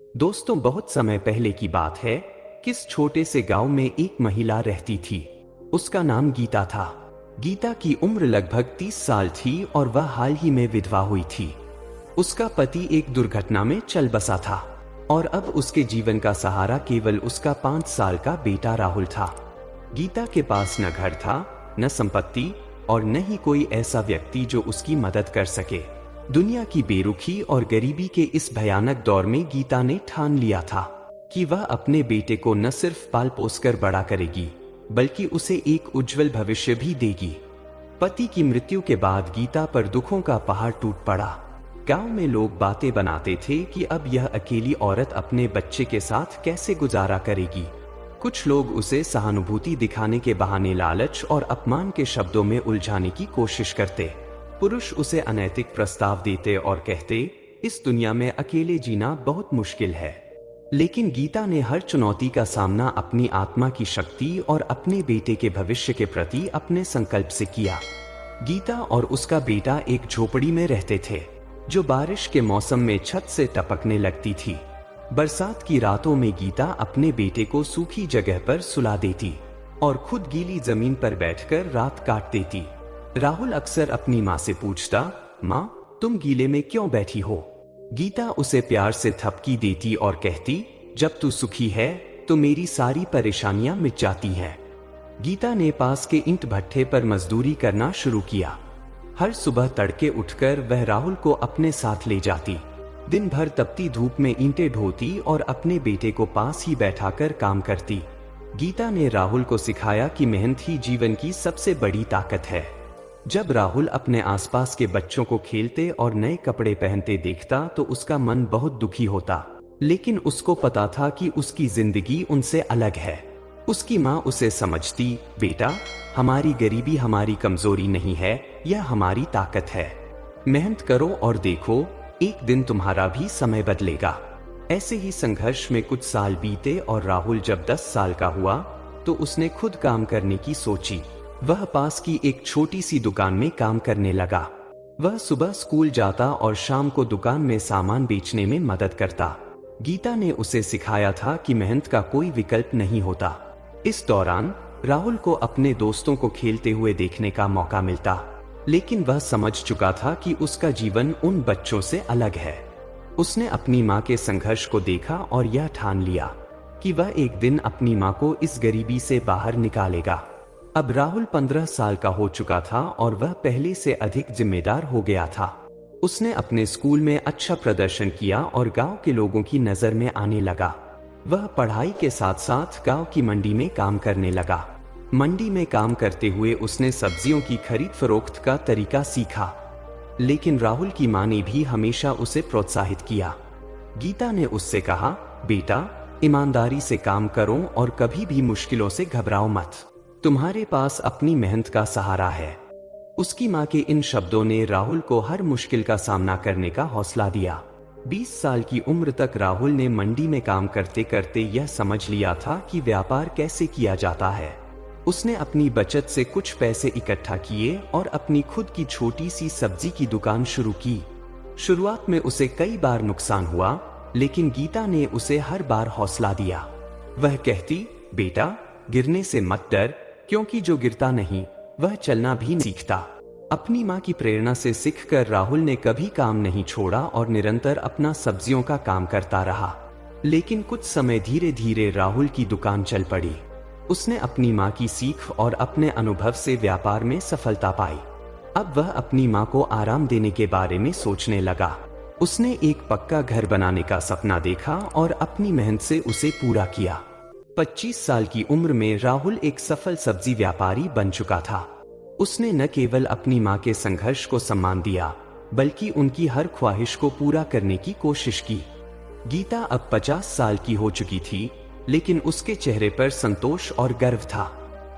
दोस्तों, बहुत समय पहले की बात है। किस छोटे से गांव में एक महिला रहती थी। उसका नाम गीता था। गीता की उम्र लगभग 30 साल थी और वह हाल ही में विधवा हुई थी। उसका पति एक दुर्घटना में चल बसा था और अब उसके जीवन का सहारा केवल उसका 5 साल का बेटा राहुल था। गीता के पास न घर था, न संपत्ति और न ही कोई ऐसा व्यक्ति जो उसकी मदद कर सके। दुनिया की बेरुखी और गरीबी के इस भयानक दौर में गीता ने ठान लिया था कि वह अपने बेटे को न सिर्फ पाल पोस कर बड़ा करेगी, बल्कि उसे एक उज्जवल भविष्य भी देगी। पति की मृत्यु के बाद गीता पर दुखों का पहाड़ टूट पड़ा। गांव में लोग बातें बनाते थे कि अब यह अकेली औरत अपने बच्चे के साथ कैसे गुजारा करेगी। कुछ लोग उसे सहानुभूति दिखाने के बहाने लालच और अपमान के शब्दों में उलझाने की कोशिश करते। पुरुष उसे अनैतिक प्रस्ताव देते और कहते, इस दुनिया में अकेले जीना बहुत मुश्किल है। लेकिन गीता ने हर चुनौती का सामना अपनी आत्मा की शक्ति और अपने बेटे के भविष्य के प्रति अपने संकल्प से किया। गीता और उसका बेटा एक झोपड़ी में रहते थे, जो बारिश के मौसम में छत से टपकने लगती थी। बरसात की रातों में गीता अपने बेटे को सूखी जगह पर सुला देती और खुद गीली जमीन पर बैठकर रात काट देती। राहुल अक्सर अपनी माँ से पूछता, माँ, तुम गीले में क्यों बैठी हो? गीता उसे प्यार से थपकी देती और कहती, जब तू सुखी है तो मेरी सारी परेशानियां मिट जाती हैं। गीता ने पास के ईंट भट्ठे पर मजदूरी करना शुरू किया। हर सुबह तड़के उठकर वह राहुल को अपने साथ ले जाती। दिन भर तपती धूप में ईंटें ढोती और अपने बेटे को पास ही बैठाकर काम करती। गीता ने राहुल को सिखाया कि मेहनत ही जीवन की सबसे बड़ी ताकत है। जब राहुल अपने आसपास के बच्चों को खेलते और नए कपड़े पहनते देखता तो उसका मन बहुत दुखी होता, लेकिन उसको पता था कि उसकी जिंदगी उनसे अलग है। उसकी माँ उसे समझती, बेटा, हमारी गरीबी हमारी कमजोरी नहीं है, यह हमारी ताकत है। मेहनत करो और देखो, एक दिन तुम्हारा भी समय बदलेगा। ऐसे ही संघर्ष में कुछ साल बीते और राहुल जब 10 साल का हुआ तो उसने खुद काम करने की सोची। वह पास की एक छोटी सी दुकान में काम करने लगा। वह सुबह स्कूल जाता और शाम को दुकान में सामान बेचने में मदद करता। गीता ने उसे सिखाया था कि मेहनत का कोई विकल्प नहीं होता। इस दौरान राहुल को अपने दोस्तों को खेलते हुए देखने का मौका मिलता, लेकिन वह समझ चुका था कि उसका जीवन उन बच्चों से अलग है। उसने अपनी माँ के संघर्ष को देखा और यह ठान लिया कि वह एक दिन अपनी माँ को इस गरीबी से बाहर निकालेगा। अब राहुल 15 साल का हो चुका था और वह पहले से अधिक जिम्मेदार हो गया था। उसने अपने स्कूल में अच्छा प्रदर्शन किया और गांव के लोगों की नजर में आने लगा। वह पढ़ाई के साथ साथ गांव की मंडी में काम करने लगा। मंडी में काम करते हुए उसने सब्जियों की खरीद फरोख्त का तरीका सीखा, लेकिन राहुल की माँ ने भी हमेशा उसे प्रोत्साहित किया। गीता ने उससे कहा, बेटा, ईमानदारी से काम करो और कभी भी मुश्किलों से घबराओ मत। तुम्हारे पास अपनी मेहनत का सहारा है। उसकी माँ के इन शब्दों ने राहुल को हर मुश्किल का सामना करने का हौसला दिया। 20 साल की उम्र तक राहुल ने मंडी में काम करते करते यह समझ लिया था कि व्यापार कैसे किया जाता है। उसने अपनी बचत से कुछ पैसे इकट्ठा किए और अपनी खुद की छोटी सी सब्जी की दुकान शुरू की। शुरुआत में उसे कई बार नुकसान हुआ, लेकिन गीता ने उसे हर बार हौसला दिया। वह कहती, बेटा, गिरने से मत डर, क्योंकि जो गिरता नहीं वह चलना भी नहीं सीखता। अपनी माँ की प्रेरणा से सीखकर राहुल ने कभी काम नहीं छोड़ा और निरंतर अपना सब्जियों का काम करता रहा। लेकिन कुछ समय धीरे धीरे राहुल की दुकान चल पड़ी। उसने अपनी माँ की सीख और अपने अनुभव से व्यापार में सफलता पाई। अब वह अपनी माँ को आराम देने के बारे में सोचने लगा। उसने एक पक्का घर बनाने का सपना देखा और अपनी मेहनत से उसे पूरा किया। 25 साल की उम्र में राहुल एक सफल सब्जी व्यापारी बन चुका था। उसने न केवल अपनी माँ के संघर्ष को सम्मान दिया, बल्कि उनकी हर ख्वाहिश को पूरा करने की कोशिश की। गीता अब 50 साल की हो चुकी थी, लेकिन उसके चेहरे पर संतोष और गर्व था।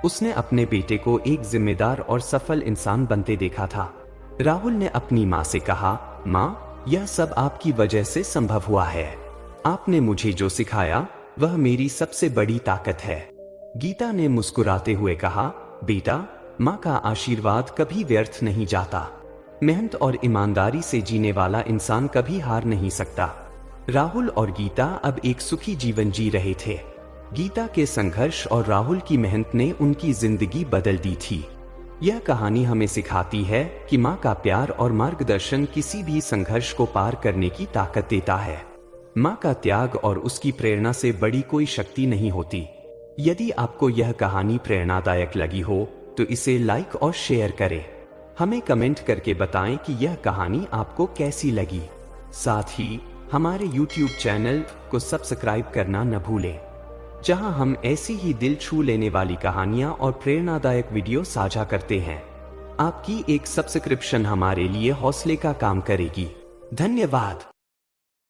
उसने अपने बेटे को एक जिम्मेदार और सफल इंसान बनते देखा था। राहुल ने अपनी माँ से कहा, माँ, यह सब आपकी वजह से संभव हुआ है। आपने मुझे जो सिखाया वह मेरी सबसे बड़ी ताकत है। गीता ने मुस्कुराते हुए कहा, बेटा, माँ का आशीर्वाद कभी व्यर्थ नहीं जाता। मेहनत और ईमानदारी से जीने वाला इंसान कभी हार नहीं सकता। राहुल और गीता अब एक सुखी जीवन जी रहे थे। गीता के संघर्ष और राहुल की मेहनत ने उनकी जिंदगी बदल दी थी। यह कहानी हमें सिखाती है कि माँ का प्यार और मार्गदर्शन किसी भी संघर्ष को पार करने की ताकत देता है। माँ का त्याग और उसकी प्रेरणा से बड़ी कोई शक्ति नहीं होती। यदि आपको यह कहानी प्रेरणादायक लगी हो तो इसे लाइक और शेयर करें। हमें कमेंट करके बताएं कि यह कहानी आपको कैसी लगी। साथ ही हमारे YouTube चैनल को सब्सक्राइब करना न भूलें, जहां हम ऐसी ही दिल छू लेने वाली कहानियां और प्रेरणादायक वीडियो साझा करते हैं। आपकी एक सब्सक्रिप्शन हमारे लिए हौसले का काम करेगी। धन्यवाद।